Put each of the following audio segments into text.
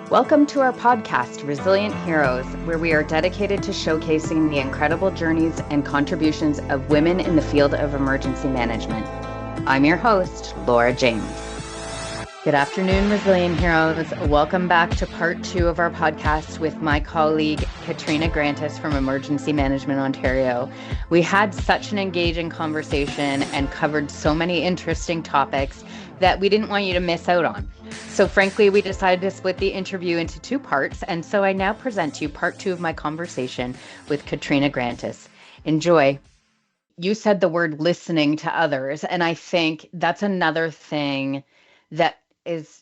Welcome to our podcast, Resilient Heroes, where we are dedicated to showcasing the incredible journeys and contributions of women in the field of emergency management. I'm your host, Laura James. Good afternoon, Resilient Heroes. Welcome back to part 2 of our podcast with my colleague, Katrina Grantis from Emergency Management Ontario. We had such an engaging conversation and covered so many interesting topics that we didn't want you to miss out on. So frankly, we decided to split the interview into 2 parts. And so I now present to you part 2 of my conversation with Katrina Grantis. Enjoy. You said the word listening to others. And I think that's another thing that is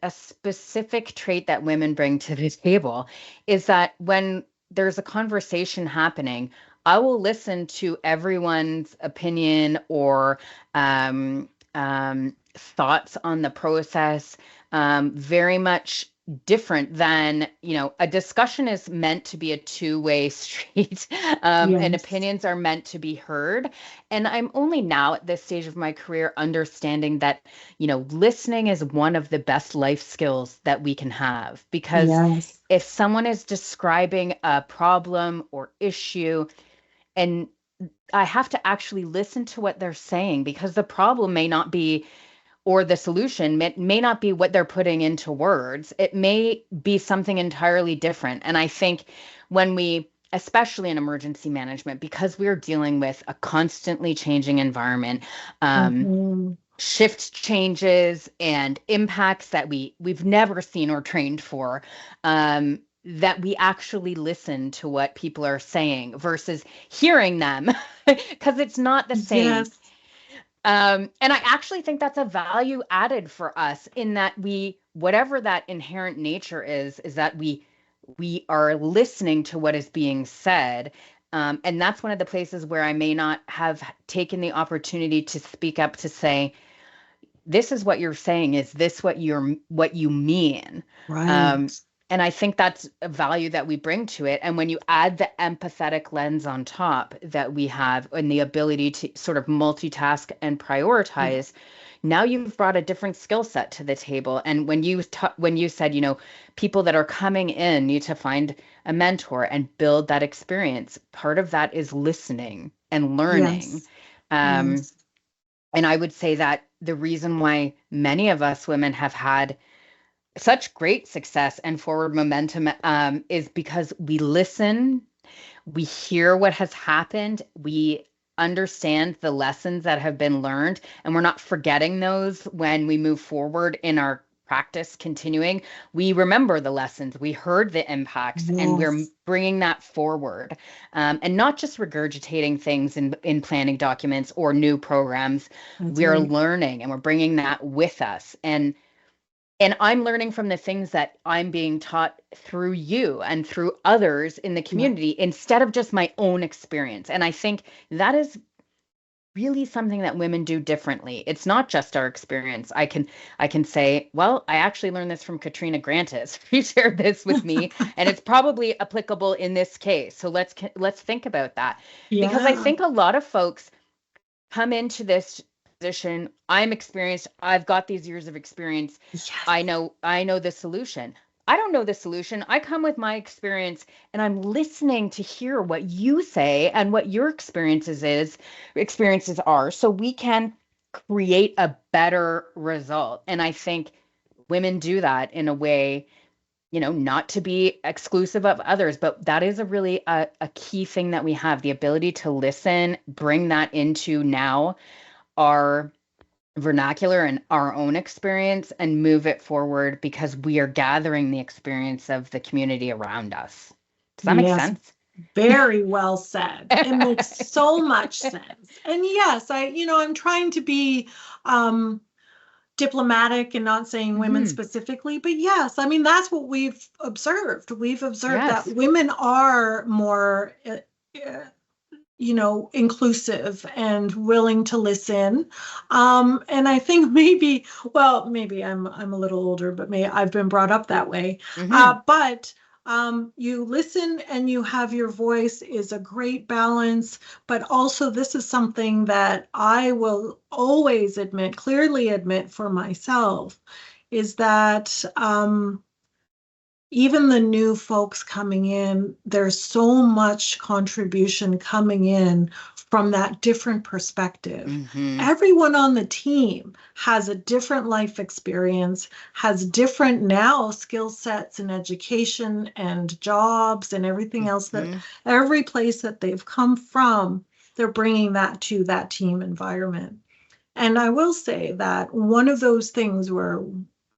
a specific trait that women bring to the table, is that when there's a conversation happening, I will listen to everyone's opinion or thoughts on the process, very much different than, a discussion is meant to be a two-way street, and opinions are meant to be heard. And I'm only now at this stage of my career understanding that, listening is one of the best life skills that we can have, because if someone is describing a problem or issue, and I have to actually listen to what they're saying, because the problem may not be, or the solution may not be what they're putting into words. It may be something entirely different. And I think when we, especially in emergency management, because we're dealing with a constantly changing environment, shift changes and impacts that we've never seen or trained for, that we actually listen to what people are saying versus hearing them, because it's not the same. Yes. And I actually think that's a value added for us, in that whatever that inherent nature is that we are listening to what is being said. And that's one of the places where I may not have taken the opportunity to speak up to say, this is what you're saying. Is this what you mean? Right. And I think that's a value that we bring to it. And when you add the empathetic lens on top that we have, and the ability to sort of multitask and prioritize, now you've brought a different skill set to the table. And when you said, people that are coming in need to find a mentor and build that experience, part of that is listening and learning. And I would say that the reason why many of us women have had such great success and forward momentum is because we listen, we hear what has happened, we understand the lessons that have been learned, and we're not forgetting those when we move forward in our practice continuing. We remember the lessons, we heard the impacts, and we're bringing that forward, and not just regurgitating things in planning documents or new programs. We're learning, and we're bringing that with us. And I'm learning from the things that I'm being taught through you and through others in the community, instead of just my own experience. And I think that is really something that women do differently. It's not just our experience. I can say, well, I actually learned this from Katrina Grantis. She shared this with me, and it's probably applicable in this case. So let's think about that. Because I think a lot of folks come into this position. I'm experienced. I've got these years of experience. I know the solution. I don't know the solution. I come with my experience, and I'm listening to hear what you say and what your experiences are, so we can create a better result. And I think women do that in a way, not to be exclusive of others, but that is a key thing that we have, the ability to listen, bring that into now our vernacular and our own experience, and move it forward, because we are gathering the experience of the community around us. Does that make sense? Very well said. It makes so much sense. And yes, I'm trying to be diplomatic and not saying women specifically, but yes, that's what we've observed. We've observed that women are more inclusive and willing to listen. And I think maybe I'm a little older, but I've been brought up that way. But you listen and you have your voice is a great balance. But also, this is something that I will always clearly admit for myself, is that even the new folks coming in, there's so much contribution coming in from that different perspective. Everyone on the team has a different life experience, has different now skill sets and education and jobs and everything else, that every place that they've come from, they're bringing that to that team environment. And I will say that one of those things where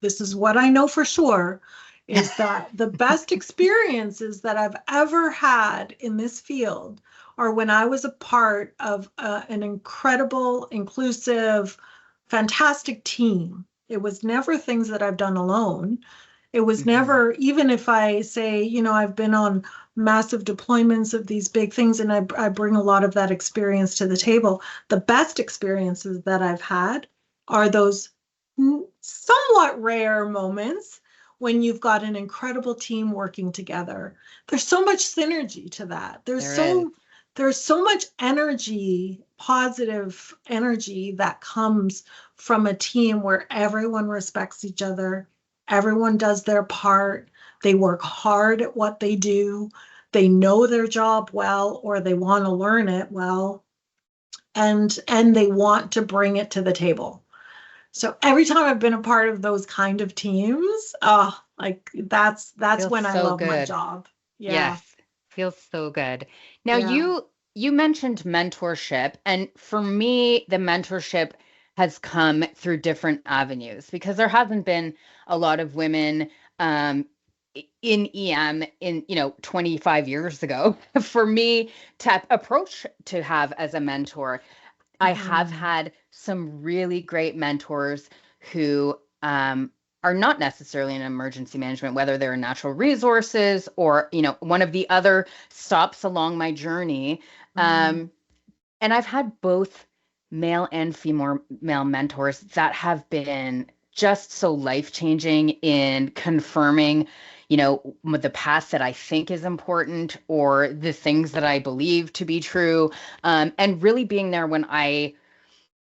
this is what I know for sure is that the best experiences that I've ever had in this field are when I was a part of an incredible, inclusive, fantastic team. It was never things that I've done alone. It was never, even if I say, you know, I've been on massive deployments of these big things and I bring a lot of that experience to the table. The best experiences that I've had are those somewhat rare moments when you've got an incredible team working together. There's so much synergy to that. There's so much energy, positive energy that comes from a team where everyone respects each other, everyone does their part, they work hard at what they do, they know their job well, or they want to learn it well, and they want to bring it to the table. So every time I've been a part of those kind of teams, like that's when I love my job. Yeah. Yes, feels so good. Now you mentioned mentorship, and for me, the mentorship has come through different avenues because there hasn't been a lot of women in EM in 25 years ago for me to approach to have as a mentor. I have had some really great mentors who are not necessarily in emergency management, whether they're in natural resources or, one of the other stops along my journey. And I've had both male and female mentors that have been just so life-changing in confirming, the past that I think is important or the things that I believe to be true. And really being there when I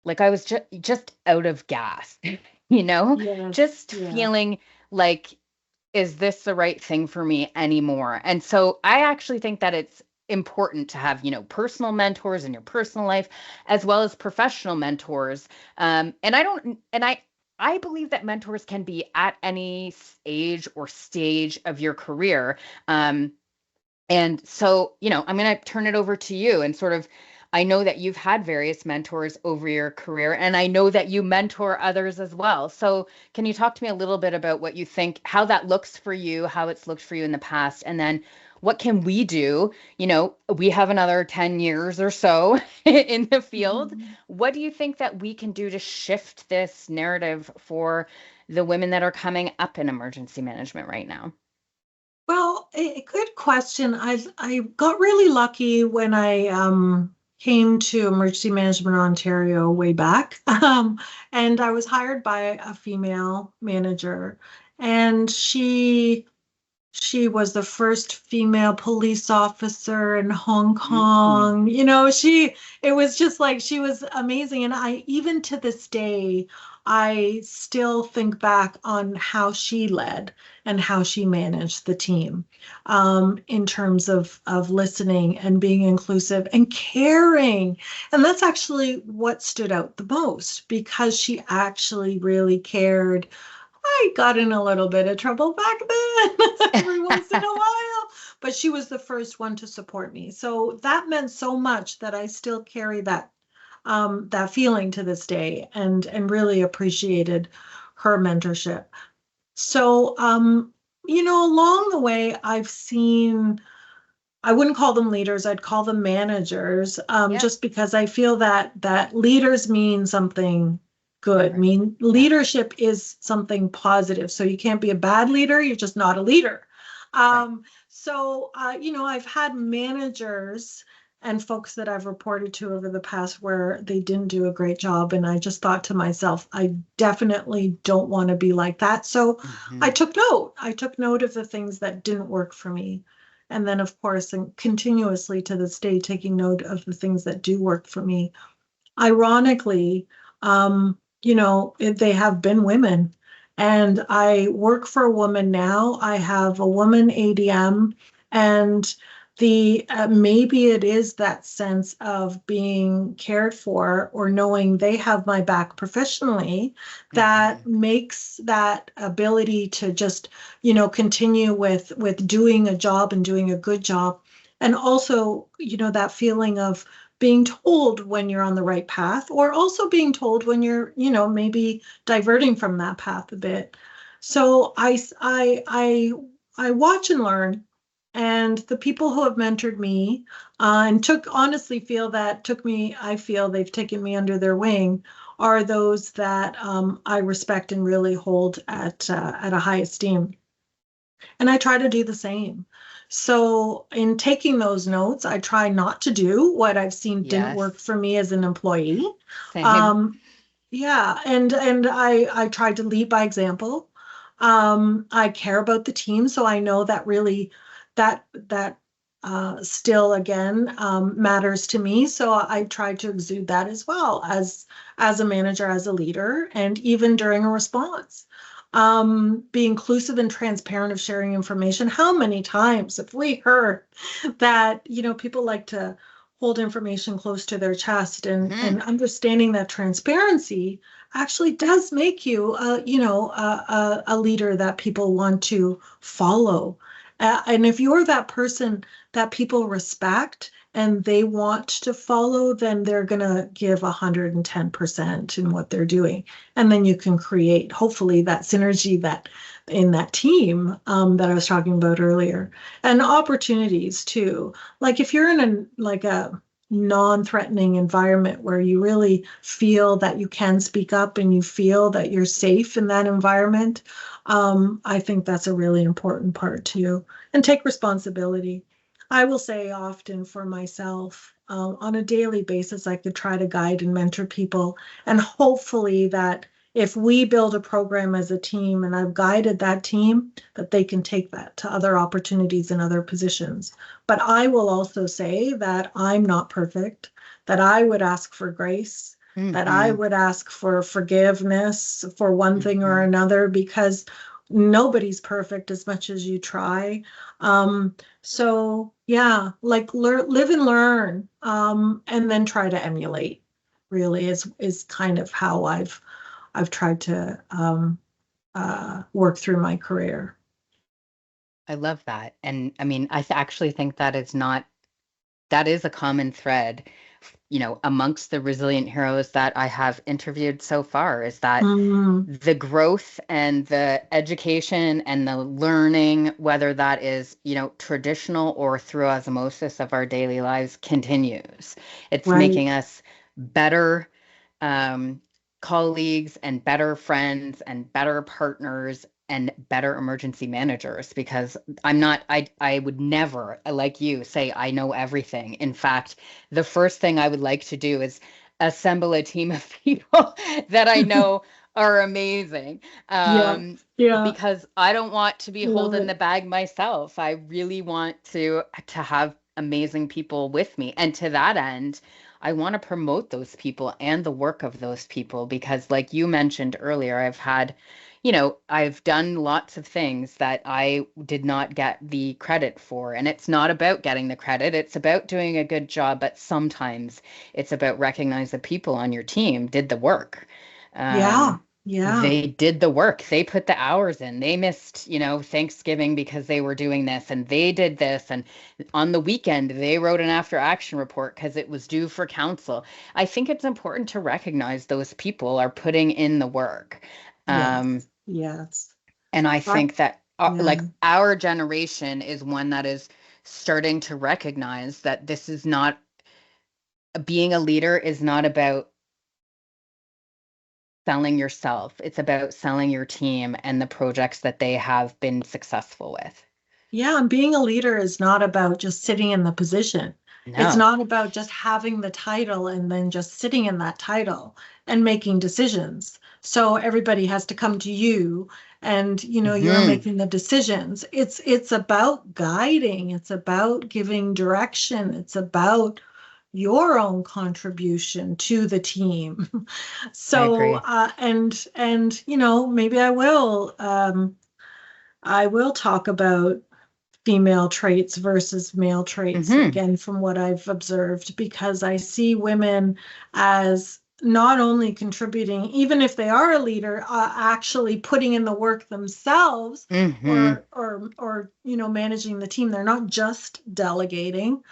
was just out of gas, feeling like, is this the right thing for me anymore? And so I actually think that it's important to have, personal mentors in your personal life, as well as professional mentors. I believe that mentors can be at any age or stage of your career. And so, I'm going to turn it over to you and sort of, I know that you've had various mentors over your career, and I know that you mentor others as well. So can you talk to me a little bit about what you think, how that looks for you, how it's looked for you in the past, and then what can we do? We have another 10 years or so in the field. What do you think that we can do to shift this narrative for the women that are coming up in emergency management right now? Well, a good question. I got really lucky when I came to Emergency Management Ontario way back, and I was hired by a female manager, and she was the first female police officer in Hong Kong. It was just like, she was amazing. And I, even to this day, I still think back on how she led and how she managed the team, in terms of listening and being inclusive and caring. And that's actually what stood out the most, because she actually really cared. I got in a little bit of trouble back then every once in a while, but she was the first one to support me. So that meant so much that I still carry that feeling to this day, and really appreciated her mentorship. So, along the way, I've seen, I wouldn't call them leaders, I'd call them managers, just because I feel that leaders mean something good. I mean, leadership is something positive. So you can't be a bad leader, you're just not a leader. So, I've had managers and folks that I've reported to over the past where they didn't do a great job. And I just thought to myself, I definitely don't want to be like that. So I took note. I took note of the things that didn't work for me. And then, of course, and continuously to this day, taking note of the things that do work for me. Ironically, they have been women. And I work for a woman now. I have a woman ADM, and the maybe it is that sense of being cared for or knowing they have my back professionally that makes that ability to just, continue with doing a job and doing a good job. And also, that feeling of being told when you're on the right path, or also being told when you're, maybe diverting from that path a bit. So I watch and learn, and the people who have mentored me and honestly I feel they've taken me under their wing, are those that I respect and really hold at a high esteem. And I try to do the same. So in taking those notes, I try not to do what I've seen didn't work Yes. for me as an employee. Same. Um, yeah, and I try to lead by example. I care about the team, so I know that really that still again matters to me. So I try to exude that as well as a manager, as a leader, and even during a response. Be inclusive and transparent of sharing information. How many times have we heard that, people like to hold information close to their chest, and understanding that transparency actually does make you, a leader that people want to follow. And if you're that person that people respect and they want to follow, then they're going to give 110% in what they're doing. And then you can create, hopefully, that synergy that in that team that I was talking about earlier, and opportunities too. Like if you're in a non-threatening environment where you really feel that you can speak up and you feel that you're safe in that environment, I think that's a really important part too. And take responsibility. I will say often for myself, on a daily basis, I could try to guide and mentor people. And hopefully that if we build a program as a team and I've guided that team, that they can take that to other opportunities and other positions. But I will also say that I'm not perfect, that I would ask for grace, that I would ask for forgiveness for one thing or another, because nobody's perfect as much as you try. So yeah, like live and learn, and then try to emulate. Really is kind of how I've tried to work through my career. I love that. And I mean, actually think that is a common thread, amongst the resilient heroes that I have interviewed so far, is that Mm, the growth and the education and the learning, whether that is, traditional or through osmosis of our daily lives, continues. It's right. making us better um, colleagues and better friends and better partners and better emergency managers, because I would never, like you, say I know everything. In fact, the first thing I would like to do is assemble a team of people that I know are amazing. Yeah. Yeah. Because I don't want to be Love holding it. the bag myself. I really want to have amazing people with me. And to that end, I want to promote those people and the work of those people, because like you mentioned earlier, I've done lots of things that I did not get the credit for. And it's not about getting the credit, it's about doing a good job. But sometimes it's about recognizing the people on your team did the work. Yeah. Um, Yeah. they did the work. They put the hours in. They missed, Thanksgiving because they were doing this, and they did this. And on the weekend, they wrote an after action report because it was due for council. I think it's important to recognize those people are putting in the work. Um, Yes. Yes. and I I, think that yeah. like our generation is one that is starting to recognize that this is not, being a leader is not about selling yourself. It's about selling your team and the projects that they have been successful with. Yeah, and being a leader is not about just sitting in the position. It's No. not about just having the title and then just sitting in that title and making decisions. So everybody has to come to you and you're Hmm. making the decisions. It's about guiding, it's about giving direction, it's about your own contribution to the team. I So, agree. and maybe I will talk about female traits versus male traits Mm-hmm. again from what I've observed, because I see women as not only contributing, even if they are a leader, actually putting in the work themselves, Mm-hmm. or managing the team. They're not just delegating.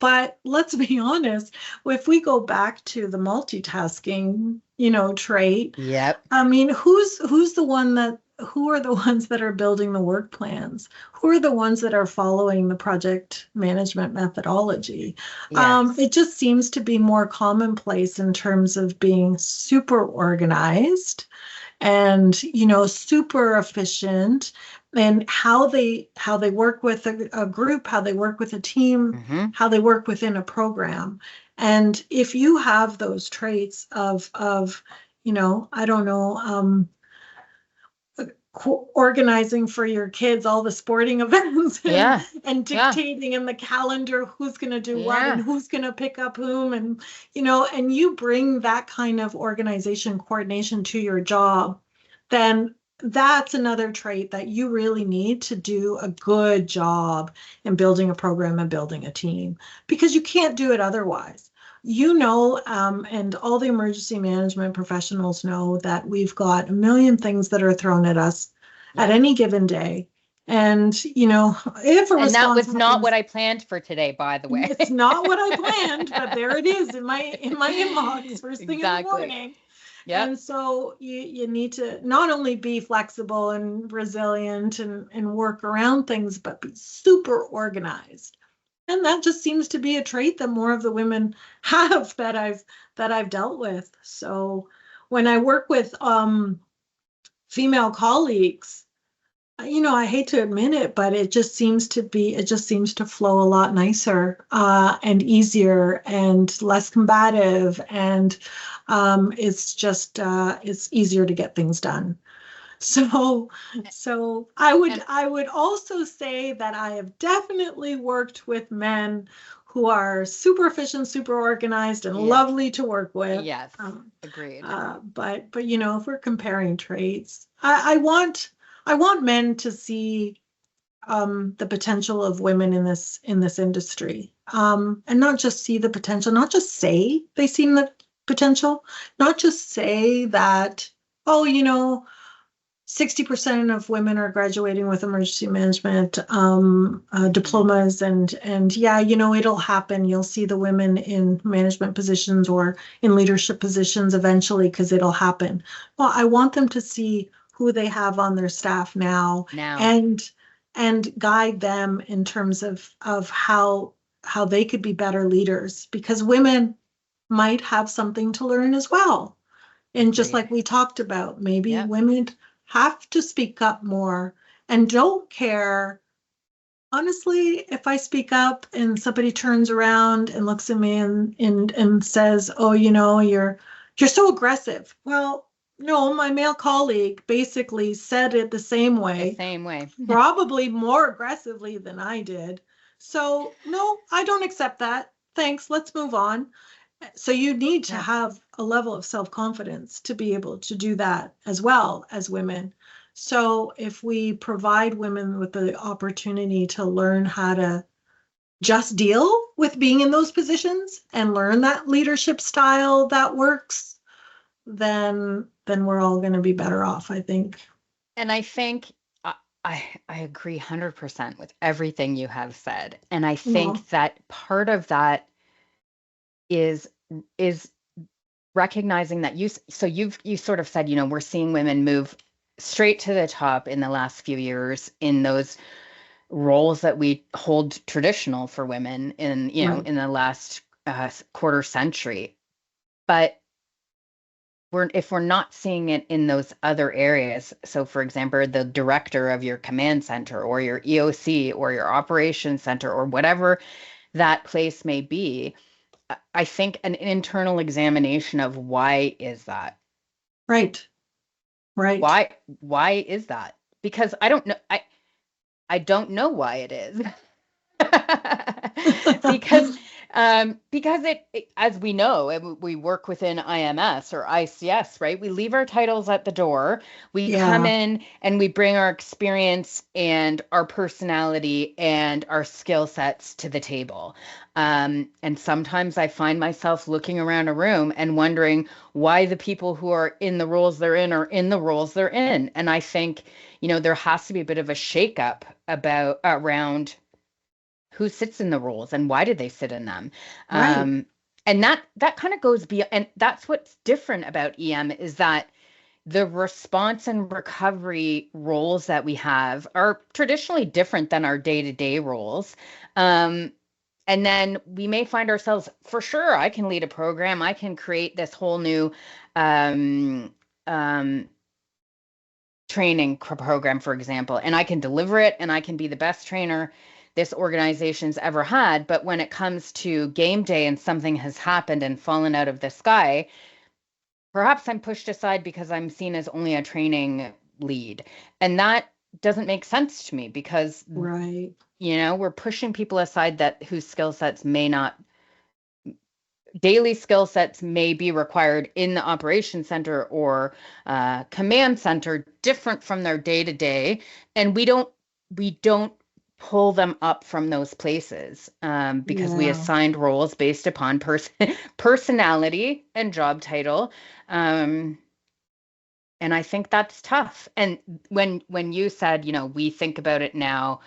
But let's be honest, if we go back to the multitasking, trait, Yep. I mean, who are the ones that are building the work plans? Who are the ones that are following the project management methodology? Yes. It just seems to be more commonplace in terms of being super organized and, super efficient, and how they work with a group, how they work with a team, Mm-hmm. how they work within a program. And if you have those traits of I don't know, organizing for your kids all the sporting events, and Yeah. Yeah. dictating in the calendar who's going to do what and Yeah. who's going to pick up whom, and and you bring that kind of organization coordination to your job, then that's another trait that you really need to do a good job in building a program and building a team, because you can't do it otherwise. And all the emergency management professionals know that we've got a million things that are thrown at us at Yep. any given day. And, if a And that response was not what happens, I planned for today, by the way. it's not what I planned, but there it is in my inbox first thing in the Exactly. morning. Yep. And so you need to not only be flexible and resilient and work around things, but be super organized. And that just seems to be a trait that more of the women have that I've dealt with. So when I work with female colleagues, I hate to admit it, but it just seems to flow a lot nicer, and easier and less combative. And it's easier to get things done. So, so And I would also say that I have definitely worked with men who are super efficient, super organized, and yeah. lovely to work with. Yes. Agreed. But if we're comparing traits, I want men to see the potential of women in this industry, and not just see the potential, not just say they see the potential, not just say that, oh, 60% of women are graduating with emergency management diplomas, and yeah, it'll happen. You'll see the women in management positions or in leadership positions eventually, because it'll happen. Well, I want them to see who they have on their staff now, Now. and guide them in terms of how they could be better leaders, because women might have something to learn as well. And just Agreed. like we talked about, maybe Yep. women have to speak up more and don't care. Honestly, if I speak up and somebody turns around and looks at me and says, "Oh, you're so aggressive." Well, no, my male colleague basically said it the same The way, same way. probably more aggressively than I did. So, no, I don't accept that. Thanks. Let's move on. So you need to Yeah. have a level of self-confidence to be able to do that as well as women. So if we provide women with the opportunity to learn how to just deal with being in those positions and learn that leadership style that works, then we're all going to be better off, I think. And I think I agree 100% with everything you have said. And I Well, think that part of that is is recognizing that you sort of said, we're seeing women move straight to the top in the last few years in those roles that we hold traditional for women right. in the last quarter century. But if we're not seeing it in those other areas, so for example, the director of your command center or your EOC or your operations center or whatever that place may be, I think an internal examination of why is that? Right. Right. Why is that? Because I don't know. I don't know why it is. Because Because as we know, we work within IMS or ICS, right? We leave our titles at the door. We come Yeah, in and we bring our experience and our personality and our skill sets to the table. And sometimes I find myself looking around a room and wondering why the people who are in the roles they're in are in the roles they're in. And I think, there has to be a bit of a shakeup around who sits in the roles and why did they sit in them. right. And that kind of goes beyond, and that's what's different about EM is that the response and recovery roles that we have are traditionally different than our day-to-day roles. And then we may find ourselves, for sure, I can lead a program, I can create this whole new um, um, training program, for example, and I can deliver it and I can be the best trainer this organization's ever had. But when it comes to game day and something has happened and fallen out of the sky, perhaps I'm pushed aside because I'm seen as only a training lead. And that doesn't make sense to me because, Right. we're pushing people aside that whose skill sets may not daily skill sets may be required in the operation center or command center different from their day to day, and we don't pull them up from those places because we Yeah. assigned roles based upon personality and job title. um, and I think that's tough. And when you said, we think about it now,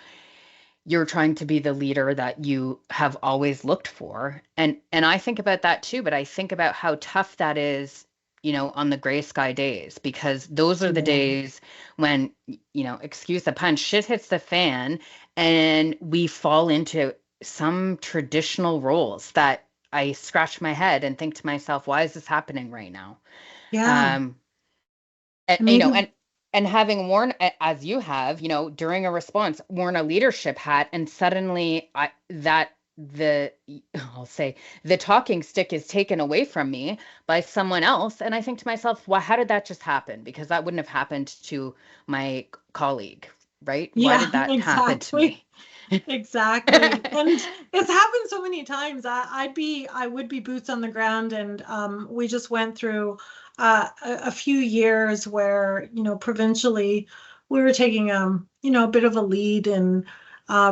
you're trying to be the leader that you have always looked for. And I think about that too, but I think about how tough that is, on the gray sky days, because those are the Yeah. days when, excuse the pun, shit hits the fan and we fall into some traditional roles that I scratch my head and think to myself, why is this happening right now? Yeah. Um, and, And maybe, and having worn, as you have, during a response, worn a leadership hat, and suddenly I'll say the talking stick is taken away from me by someone else, and I think to myself, well, how did that just happen? Because that wouldn't have happened to my colleague, right? Why yeah, did that happen to exactly. me? Exactly. And it's happened so many times. I would be boots on the ground, and we just went through a few years where, provincially we were taking a bit of a lead in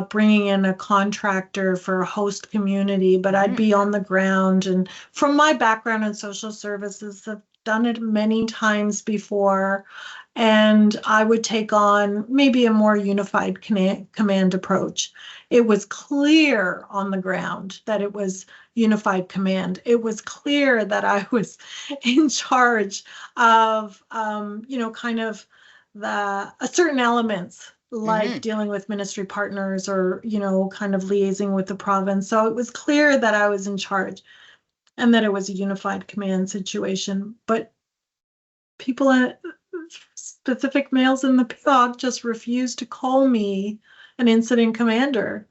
bringing in a contractor for a host community, but I'd Mhm. be on the ground. And from my background in social services, I've done it many times before. And I would take on maybe a more unified command approach. It was clear on the ground that it was unified command. It was clear that I was in charge of, kind of certain elements like Mhm. dealing with ministry partners or, kind of liaising with the province. So it was clear that I was in charge and that it was a unified command situation. But people, specific males in the POG, just refused to call me an incident commander,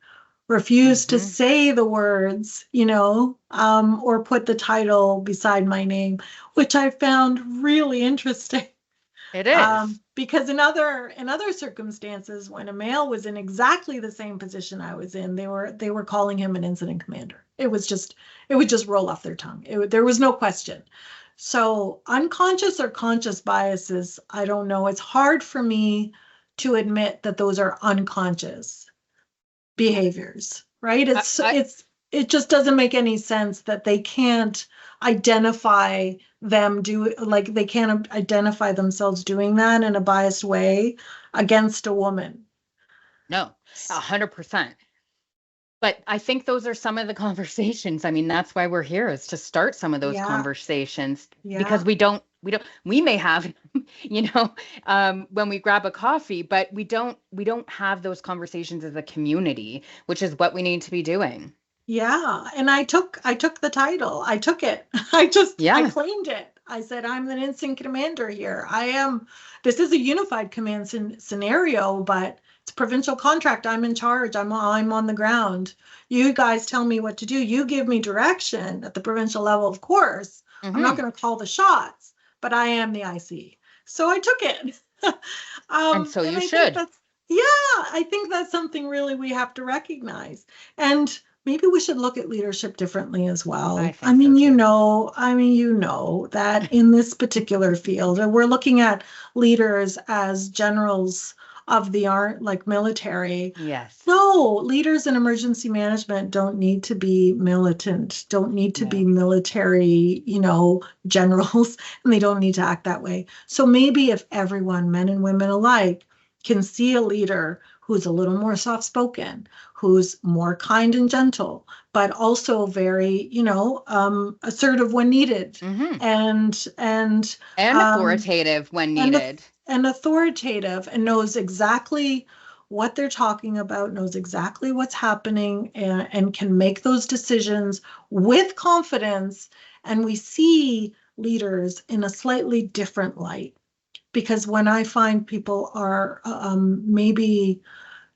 refused to Mhm. say the words, or put the title beside my name, which I found really interesting. It is. Because in other circumstances, when a male was in exactly the same position I was in, they were calling him an incident commander. It would just roll off their tongue. There was no question. So unconscious or conscious biases, I don't know. It's hard for me to admit that those are unconscious behaviors, right? I, It's I it's it just doesn't make any sense that they can't identify they can't identify themselves doing that in a biased way against a woman. no, 100%. But I think those are some of the conversations. I mean, that's why we're here, is to start some of those Yeah, conversations, because yeah, we may have, when we grab a coffee, but we don't have those conversations as a community, which is what we need to be doing. yeah. And I took the title. I took it. I Yeah. claimed it. I said, I'm the instant commander here. This is a unified command scenario, but it's a provincial contract. I'm in charge. I'm on the ground. You guys tell me what to do. You give me direction at the provincial level, of course. I'm not Hmm. going to call the shots, but I am the IC. So I took it. And so And you I think should. that's, yeah, I think that's something really we have to recognize. And maybe we should look at leadership differently as I well. think so too. You know that in this particular field, and we're looking at leaders as generals of the art, like military. Yes. No, leaders in emergency management don't need to be militant, don't need to be No. military, generals, and they don't need to act that way. So maybe if everyone, men and women alike, can see a leader who's a little more soft spoken, who's more kind and gentle, but also very, assertive when needed, Mm-hmm. and And um, authoritative when and needed. and authoritative, and knows exactly what they're talking about, knows exactly what's happening, and can make those decisions with confidence. And we see leaders in a slightly different light, because when I find people are maybe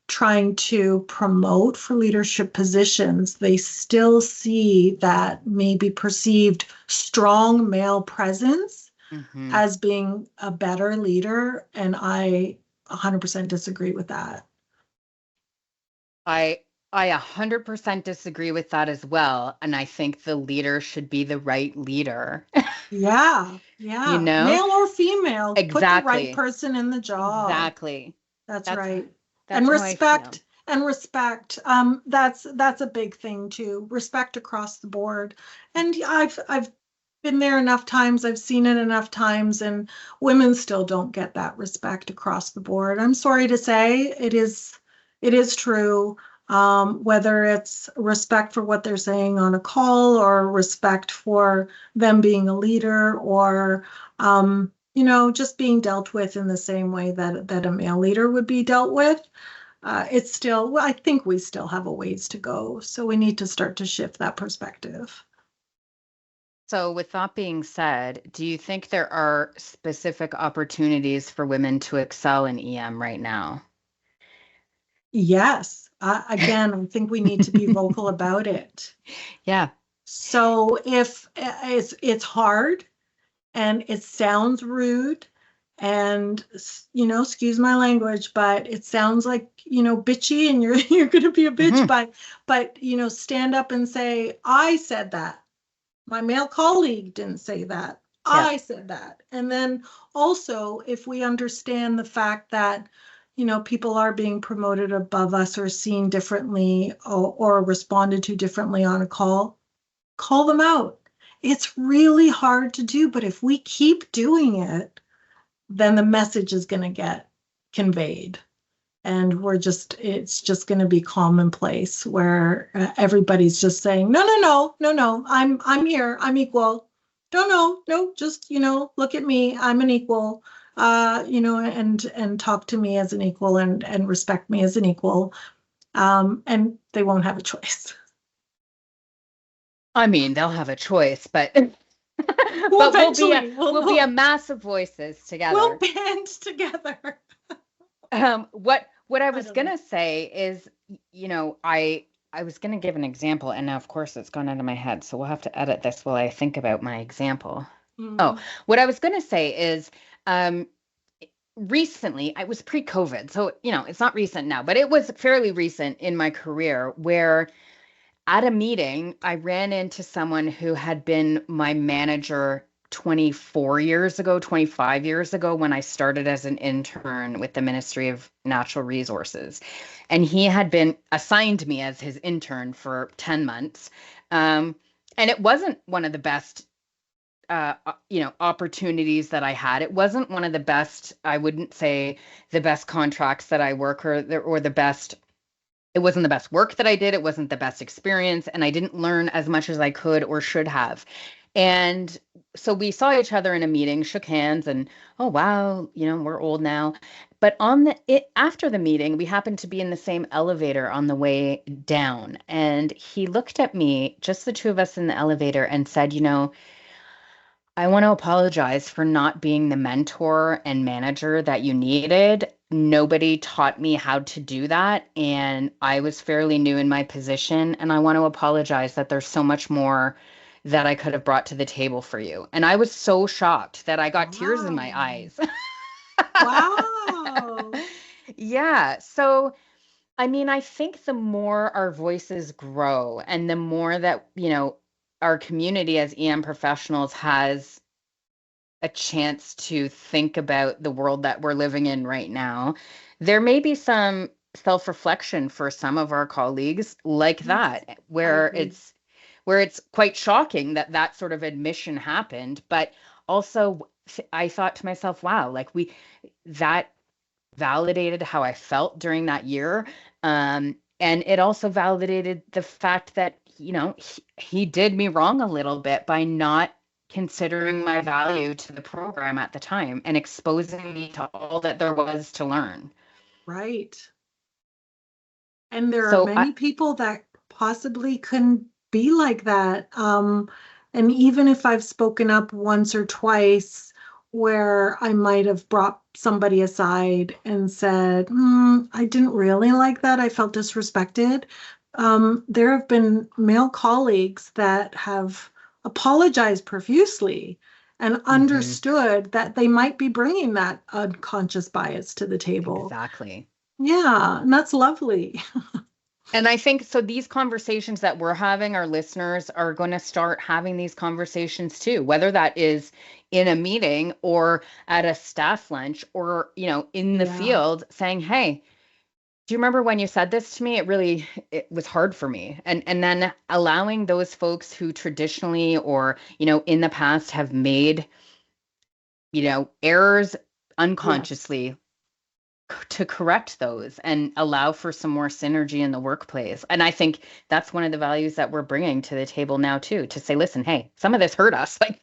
trying to promote for leadership positions, they still see that maybe perceived strong male presence Mm-hmm. as being a better leader. And I 100% disagree with that. I I 100% disagree with that as well. And I think the leader should be the right leader. Yeah, You yeah. know? Male or female, put the right Exactly. person in the job. Exactly. That's That's right. that's And how I feel. respect. That's a big thing too. Respect across the board. And I've been there enough times, I've seen it enough times, and women still don't get that respect across the board. I'm sorry to say, it is true. Whether it's respect for what they're saying on a call, or respect for them being a leader, or just being dealt with in the same way that a male leader would be dealt with. It's still, well, I think we still have a ways to go. So we need to start to shift that perspective. So, with that being said, do you think there are specific opportunities for women to excel in EM right now? Yes. Again, I think we need to be vocal about it. Yeah. So if it's hard, and it sounds rude, and excuse my language, but it sounds like, bitchy, and you're you're going to be a bitch, Hmm. but stand up and say, I said that. My male colleague didn't say that. Yeah. I said that. And then also, if we understand the fact that, people are being promoted above us, or seen differently, or responded to differently on a call them out. It's really hard to do, but if we keep doing it, then the message is going to get conveyed. And it's just going to be commonplace, where everybody's just saying, no, no, no, no, no, I'm here, I'm equal. No, no, no, just, look at me, I'm an equal, and talk to me as an equal, and respect me as an equal. And they won't have a choice. I mean, they'll have a choice, but Well, but eventually, we'll be a mass of voices we'll together. band together. What I I was don't know. gonna say is, I was gonna give an example, and now of course it's gone out of my head, so we'll have to edit this while I think about my example. Oh, Mm. what I was gonna say is, um, recently, I was pre-COVID, so it's not recent now, but it was fairly recent in my career where at a meeting, I ran into someone who had been my manager 24 years ago, 25 years ago, when I started as an intern with the Ministry of Natural Resources. And he had been assigned me as his intern for 10 months. Um, and it wasn't one of the best opportunities that I had. It wasn't one of the best, I wouldn't say the best contracts that I work, or the best, it wasn't the best work that I did. It wasn't the best experience. And I didn't learn as much as I could or should have. And so we saw each other in a meeting, shook hands, and oh wow, we're old now. But after the meeting, we happened to be in the same elevator on the way down. And he looked at me, just the two of us in the elevator, and said, I want to apologize for not being the mentor and manager that you needed. Nobody taught me how to do that, and I was fairly new in my position, and I want to apologize that there's so much more that I could have brought to the table for you. And I was so shocked that I got tears in my Wow. eyes. Wow. Yeah. So I mean, I think the more our voices grow and the more that, our community as EM professionals has a chance to think about the world that we're living in right now, there may be some self-reflection for some of our colleagues like Yes, that, I where agree. it's quite shocking that that sort of admission happened, but also I thought to myself, wow, like that validated how I felt during that year. And it also validated the fact that, he did me wrong a little bit by not considering my value to the program at the time and exposing me to all that there was to learn. Right. And there are So I, many people that possibly couldn't be like that. And even if I've spoken up once or twice where I might have brought somebody aside and said, I didn't really like that, I felt disrespected. There have been male colleagues that have apologized profusely and Mhm, understood that they might be bringing that unconscious bias to the table. exactly. Yeah, and that's lovely. And I think so these conversations that we're having, our listeners are going to start having these conversations too, whether that is in a meeting or at a staff lunch or, in the Yeah. field saying, "Hey, do you remember when you said this to me? It was hard for me." And then allowing those folks who traditionally or, in the past have made, errors Yes. unconsciously to correct those and allow for some more synergy in the workplace. And I think that's one of the values that we're bringing to the table now too, to say, listen, hey, some of this hurt us. Like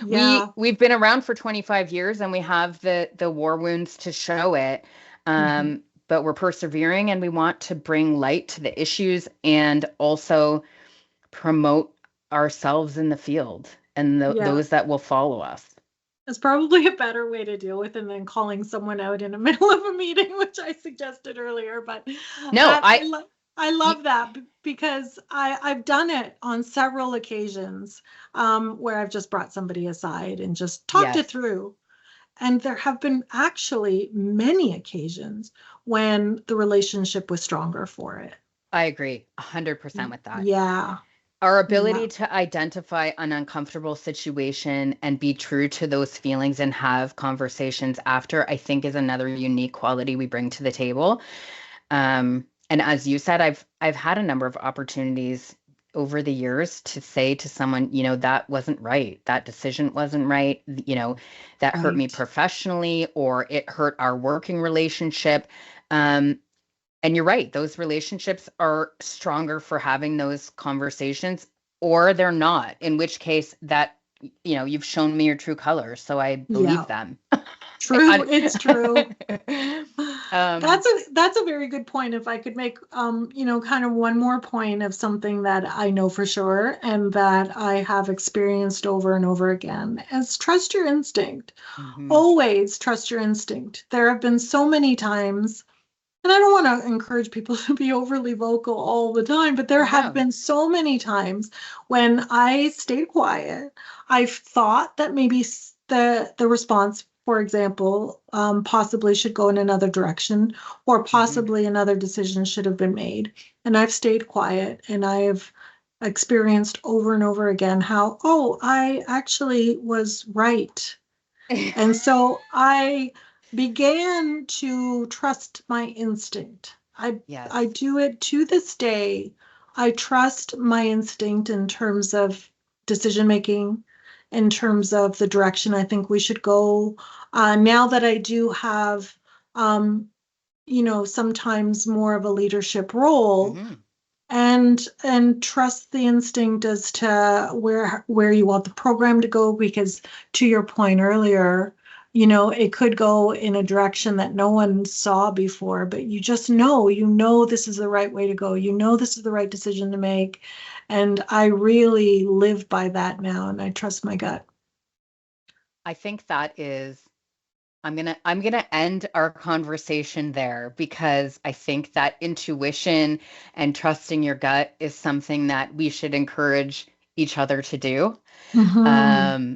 Yeah. we've been around for 25 years and we have the war wounds to show it. Mhm. But we're persevering and we want to bring light to the issues and also promote ourselves in the field and Yeah. those that will follow us. It's probably a better way to deal with it than calling someone out in the middle of a meeting, which I suggested earlier. But No, that I love that because I've done it on several occasions where I've just brought somebody aside and just talked it yes, through. And there have been actually many occasions when the relationship was stronger for it. I agree 100% with that. Yeah. Our Yeah. ability to identify an uncomfortable situation and be true to those feelings and have conversations after, I think is another unique quality we bring to the table. And as you said, I've had a number of opportunities over the years to say to someone, that wasn't right. That decision wasn't right. That hurt me Right. professionally or it hurt our working relationship. Um, and you're right, those relationships are stronger for having those conversations, or they're not, in which case you've shown me your true colors, so I Yeah. believe them. True. It's true. um, That's a very good point. If I could make kind of one more point of something that I know for sure and that I have experienced over and over again is trust your instinct. mhm. Always trust your instinct. There have been so many times, and I don't want to encourage people to be overly vocal all the time, but there have No. been so many times when I stayed quiet. I've thought that maybe the response, for example, possibly should go in another direction, or Mhm. possibly another decision should have been made. And I've stayed quiet, and I've experienced over and over again how, oh, I actually was right. And so I began to trust my instinct. I Yes. do it to this day. I trust my instinct in terms of decision making, in terms of the direction I think we should go. Now that I do have, sometimes more of a leadership role, Mhm. and trust the instinct as to where you want the program to go, because to your point earlier, it could go in a direction that no one saw before, but you know this is the right way to go, this is the right decision to make. And I really live by that now, and I trust my gut. I think that is I'm gonna end our conversation there because I think that intuition and trusting your gut is something that we should encourage each other to do. Hmm.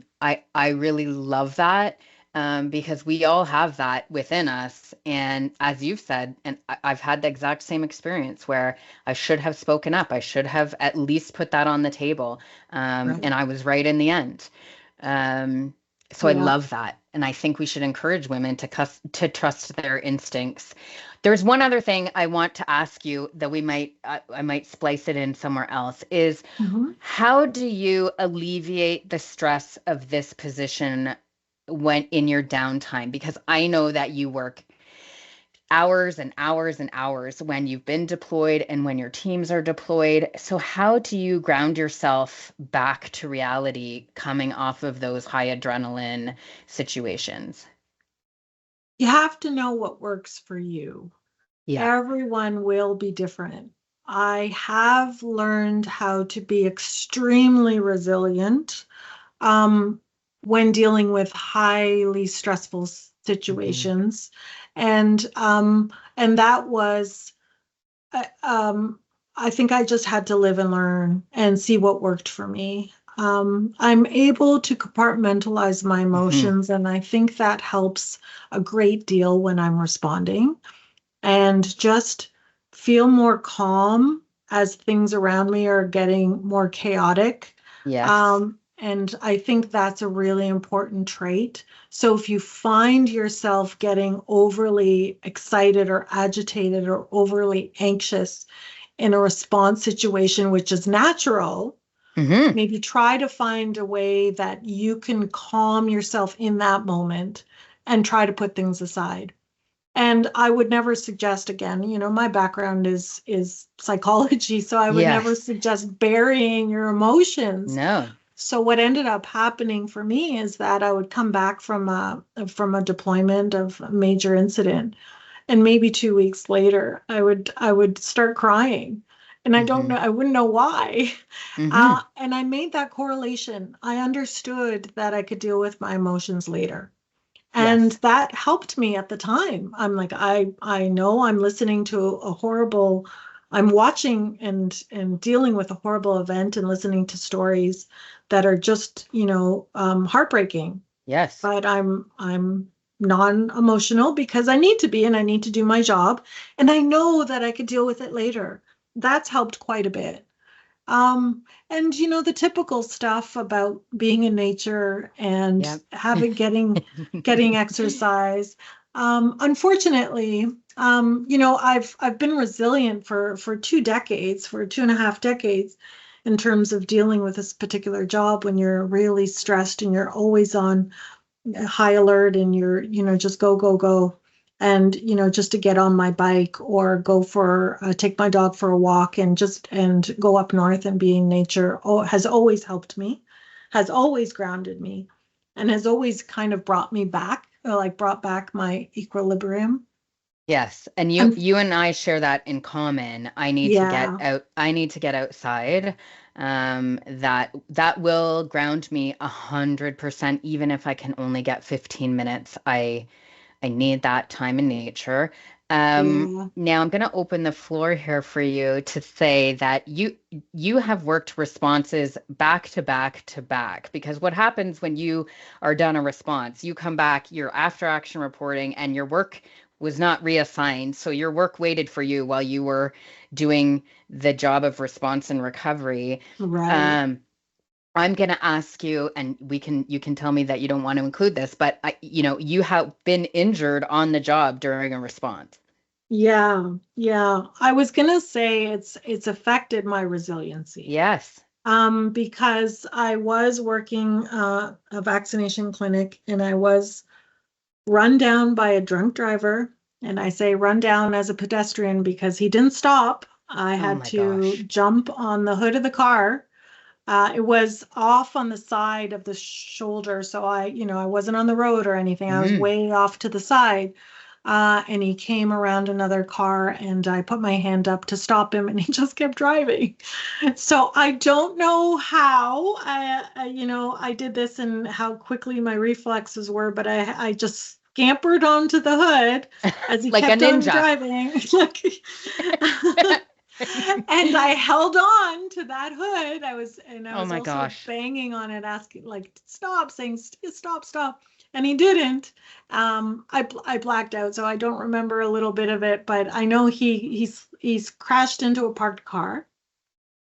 I really love that. because we all have that within us. And as you've said, and I've had the exact same experience where I should have spoken up. I should have at least put that on the table. Right. And I was right in the end. So I Yeah. love that. And I think we should encourage women to trust their instincts. There's one other thing I want to ask you that I might splice it in somewhere else is Mhm. how do you alleviate the stress of this position when in your downtime? Because I know that you work hours and hours and hours when you've been deployed and when your teams are deployed. So how do you ground yourself back to reality coming off of those high adrenaline situations? You have to know what works for you. Yeah. Everyone will be different. I have learned how to be extremely resilient um, when dealing with highly stressful Hmm. situations, and that was, uh, um, I think I just had to live and learn and see what worked for me. I'm able to compartmentalize my Hmm. emotions, and I think that helps a great deal when I'm responding and just feel more calm as things around me are getting more chaotic. Yes. And I think that's a really important trait. So if you find yourself getting overly excited or agitated or overly anxious in a response situation, which is natural, Hmm. maybe try to find a way that you can calm yourself in that moment and try to put things aside. And I would never suggest, again, my background is psychology, so I would never Yes. suggest burying your emotions. No. So what ended up happening for me is that I would come back from a deployment of a major incident, and maybe 2 weeks later I would start crying, and Hmm. I wouldn't know why. Hmm. And I made that correlation. I understood that I could deal with my emotions later. And Yes. that helped me at the time. I'm like, I know I'm listening to a horrible, I'm watching and dealing with a horrible event and listening to stories that are just, heartbreaking. Yes. But I'm non-emotional because I need to be, and I need to do my job. And I know that I could deal with it later. That's helped quite a bit. And the typical stuff about being in nature and Yep. having getting exercise. Unfortunately, I've been resilient for 2 decades, for 2.5 decades, in terms of dealing with this particular job when you're really stressed and you're always on high alert and you're just go go go, and just to get on my bike or go for take my dog for a walk and go up north and be in nature, has always helped me, has always grounded me, and has always kind of brought me back, like brought back my equilibrium. Yes, and And you and I share that in common. I need to get yeah. out. I need to get outside. That will ground me 100%, even if I can only get 15 minutes. I need that time in nature. Yeah. Now I'm going to open the floor here for you to say that you have worked responses back to back to back, because what happens when you are done a response, you come back, you're after action reporting, and your work was not reassigned. So your work waited for you while you were doing the job of response and recovery. Right. Um, I'm going to ask you, and you can tell me that you don't want to include this, but you have been injured on the job during a response. Yeah. Yeah, I was gonna say it's affected my resiliency. Yes. Because I was working a vaccination clinic, and I was run down by a drunk driver. And I say run down as a pedestrian because he didn't stop. I Oh had my to gosh. jump on the hood of the car. It was off on the side of the shoulder, so I wasn't on the road or anything. I was Mm. way off to the side. And he came around another car, and I put my hand up to stop him, and he just kept driving. So I don't know how I did this and how quickly my reflexes were, but I just scampered onto the hood as he Like a kept on ninja. driving. And I held on to that hood. I Oh was my also gosh. banging on it, asking, like, stop, saying stop, stop. and he didn't. I blacked out, so I don't remember a little bit of it, but I know he's crashed into a parked car,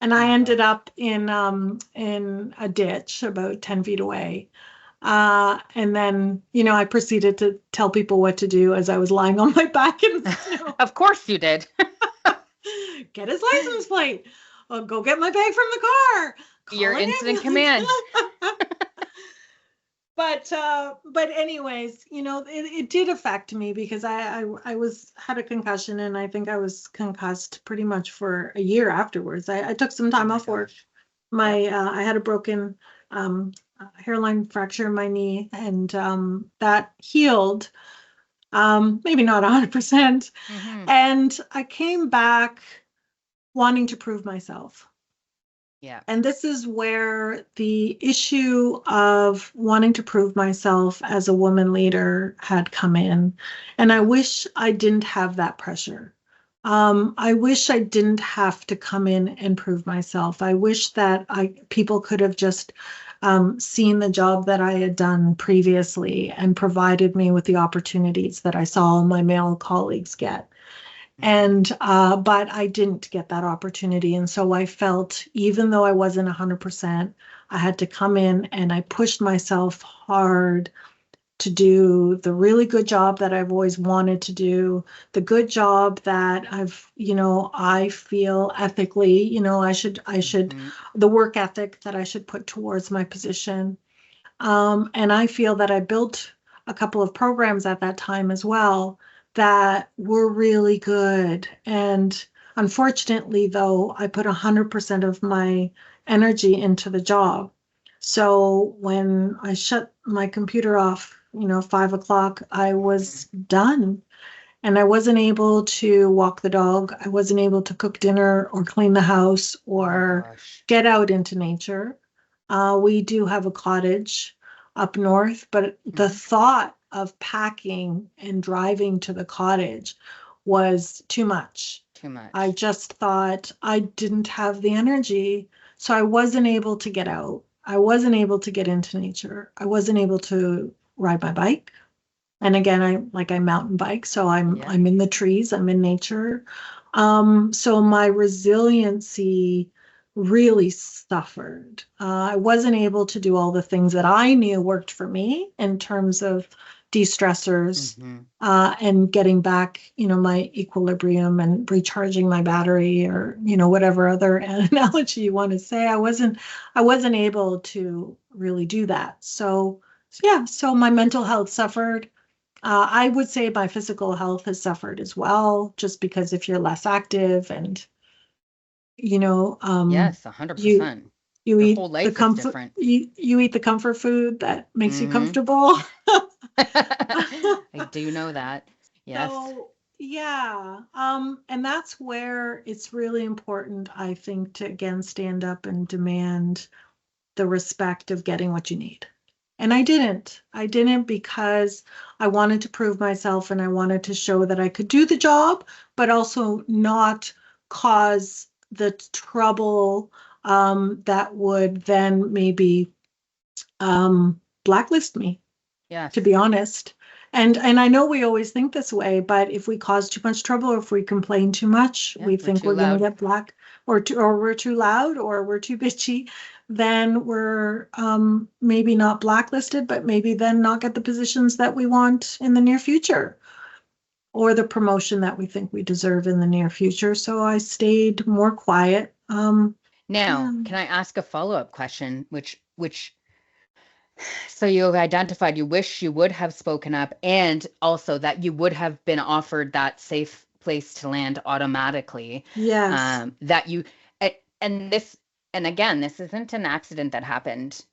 and I ended up in a ditch about 10 feet away. And then, I proceeded to tell people what to do as I was lying on my back in the snow. Of course you did. Get his license plate. I'll go get my bag from the car. Your incident command. But anyways, it did affect me because I had a concussion, and I think I was concussed pretty much for a year afterwards. I took some time off work. I had a broken hairline fracture in my knee, and that healed, maybe not 100%. And I came back wanting to prove myself. Yeah. And this is where the issue of wanting to prove myself as a woman leader had come in. And I wish I didn't have that pressure. I wish I didn't have to come in and prove myself. I wish that people could have just seen the job that I had done previously and provided me with the opportunities that I saw my male colleagues get. And but I didn't get that opportunity. And so I felt, even though I wasn't 100%, I had to come in, and I pushed myself hard to do the really good job that I've always wanted to do, the good job that I feel ethically, I should, the work ethic that I should put towards my position. And I feel that I built a couple of programs at that time as well that were really good. And unfortunately, though, I put 100% of my energy into the job. So when I shut my computer off, 5 o'clock, I was done. And I wasn't able to walk the dog. I wasn't able to cook dinner or clean the house or get out into nature. We do have a cottage up north, but the thought of packing and driving to the cottage was too much. I just thought I didn't have the energy, so I wasn't able to get out. I wasn't able to get into nature. I wasn't able to ride my bike. And again, I mountain bike, so I'm in the trees, I'm in nature. So my resiliency really suffered. I wasn't able to do all the things that I knew worked for me in terms of de-stressors, and getting back, my equilibrium and recharging my battery, or, whatever other analogy you want to say. I wasn't able to really do that. So my mental health suffered. I would say my physical health has suffered as well, just because if you're less active and, yes, 100%. You Your eat whole life the comfort. is different. You eat the comfort food that makes you comfortable. I do know that. Yes. So, yeah. And that's where it's really important, I think, to again stand up and demand the respect of getting what you need. And I didn't. Because I wanted to prove myself, and I wanted to show that I could do the job, but also not cause the trouble that would then maybe blacklist me, to be honest. And I know we always think this way, but if we cause too much trouble, or if we complain too much, we think we're going to get black, or we're too loud, or we're too bitchy, then we're maybe not blacklisted, but maybe then not get the positions that we want in the near future, or the promotion that we think we deserve in the near future. So I stayed more quiet. Now, can I ask a follow-up question, which so you've identified you wish you would have spoken up, and also that you would have been offered that safe place to land automatically. Yes. And again, this isn't an accident that happened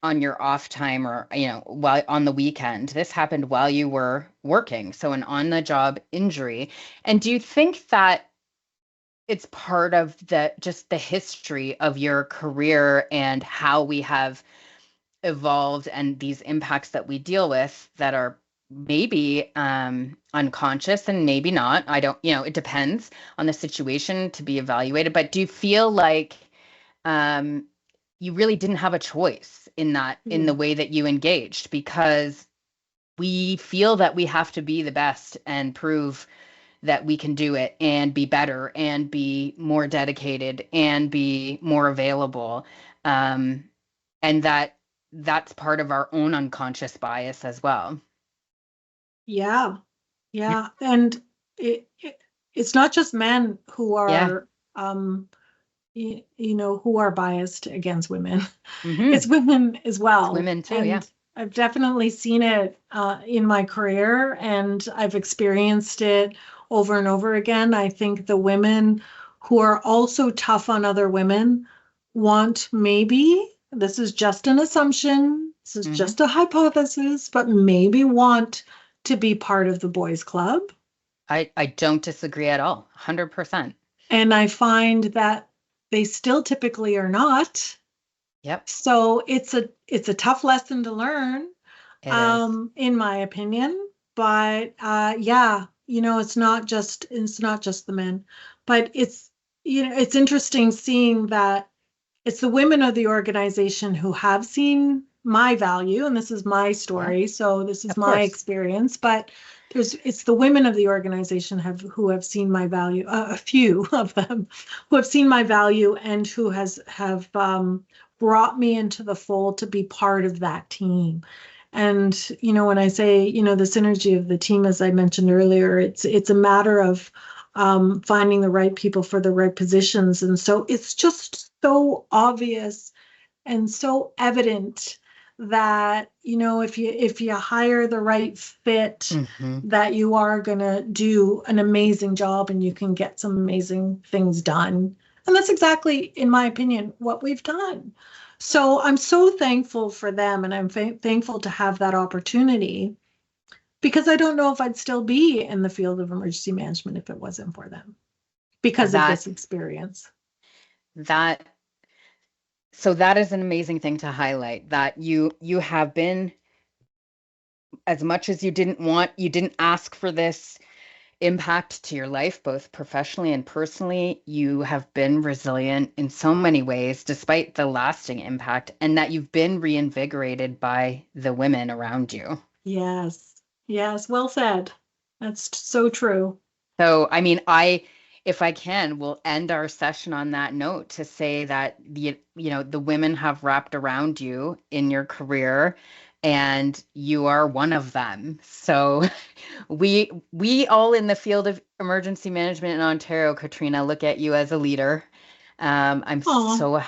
on your off time, or, while on the weekend. This happened while you were working. So an on-the-job injury. And do you think that it's part of the history of your career and how we have evolved, and these impacts that we deal with that are maybe unconscious and maybe not? I don't, it depends on the situation to be evaluated. But do you feel like you really didn't have a choice in that, in the way that you engaged? Because we feel that we have to be the best and prove that we can do it and be better and be more dedicated and be more available. And that's part of our own unconscious bias as well. Yeah. Yeah. And it's not just men who are, who are biased against women. Mm-hmm. It's women as well. It's women too, and yeah. I've definitely seen it in my career, and I've experienced it over and over again. I think the women who are also tough on other women want, maybe, this is just an assumption, this is just a hypothesis, but maybe want to be part of the boys' club. I don't disagree at all, 100%. And I find that they still typically are not. Yep. So it's a tough lesson to learn, in my opinion. But it's not just the men, but it's interesting seeing that it's the women of the organization who have seen my value, and this is my story, so this is my experience. But it's the women of the organization who have seen my value. A few of them who have seen my value and who have brought me into the fold to be part of that team. And when I say the synergy of the team, as I mentioned earlier, it's a matter of finding the right people for the right positions. And so it's just so obvious and so evident that if you hire the right fit, that you are going to do an amazing job and you can get some amazing things done. And that's exactly, in my opinion, what we've done. So I'm so thankful for them, and I'm thankful to have that opportunity, because I don't know if I'd still be in the field of emergency management if it wasn't for them, because of this experience. So that is an amazing thing to highlight, that you have been, as much as you didn't ask for this impact to your life, both professionally and personally, you have been resilient in so many ways, despite the lasting impact, and that you've been reinvigorated by the women around you. Yes. Well said. That's so true. So, I mean, if I can, we'll end our session on that note to say that the women have wrapped around you in your career, and you are one of them. So we all in the field of emergency management in Ontario, Katrina, look at you as a leader. I'm so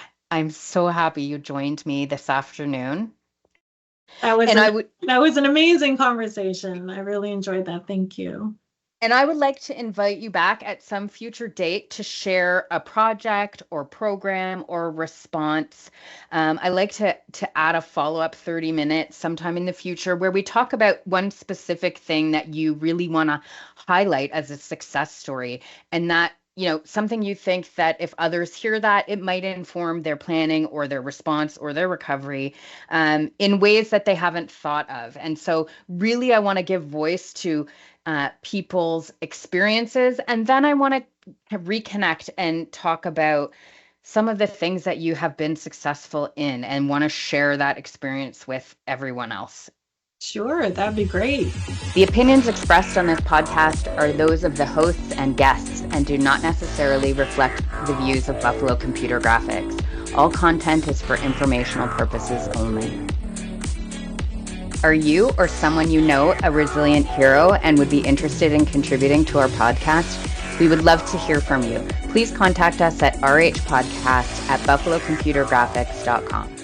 happy you joined me this afternoon. That was an amazing conversation. I really enjoyed that. Thank you. And I would like to invite you back at some future date to share a project or program or response. I like to add a follow-up 30 minutes sometime in the future where we talk about one specific thing that you really want to highlight as a success story, and that something you think that if others hear that, it might inform their planning or their response or their recovery in ways that they haven't thought of. And so really, I want to give voice to people's experiences. And then I want to reconnect and talk about some of the things that you have been successful in and want to share that experience with everyone else. Sure, that'd be great. The opinions expressed on this podcast are those of the hosts and guests and do not necessarily reflect the views of Buffalo Computer Graphics. All content is for informational purposes only. Are you or someone you know a resilient hero and would be interested in contributing to our podcast? We would love to hear from you. Please contact us at RHpodcast@buffalocomputergraphics.com.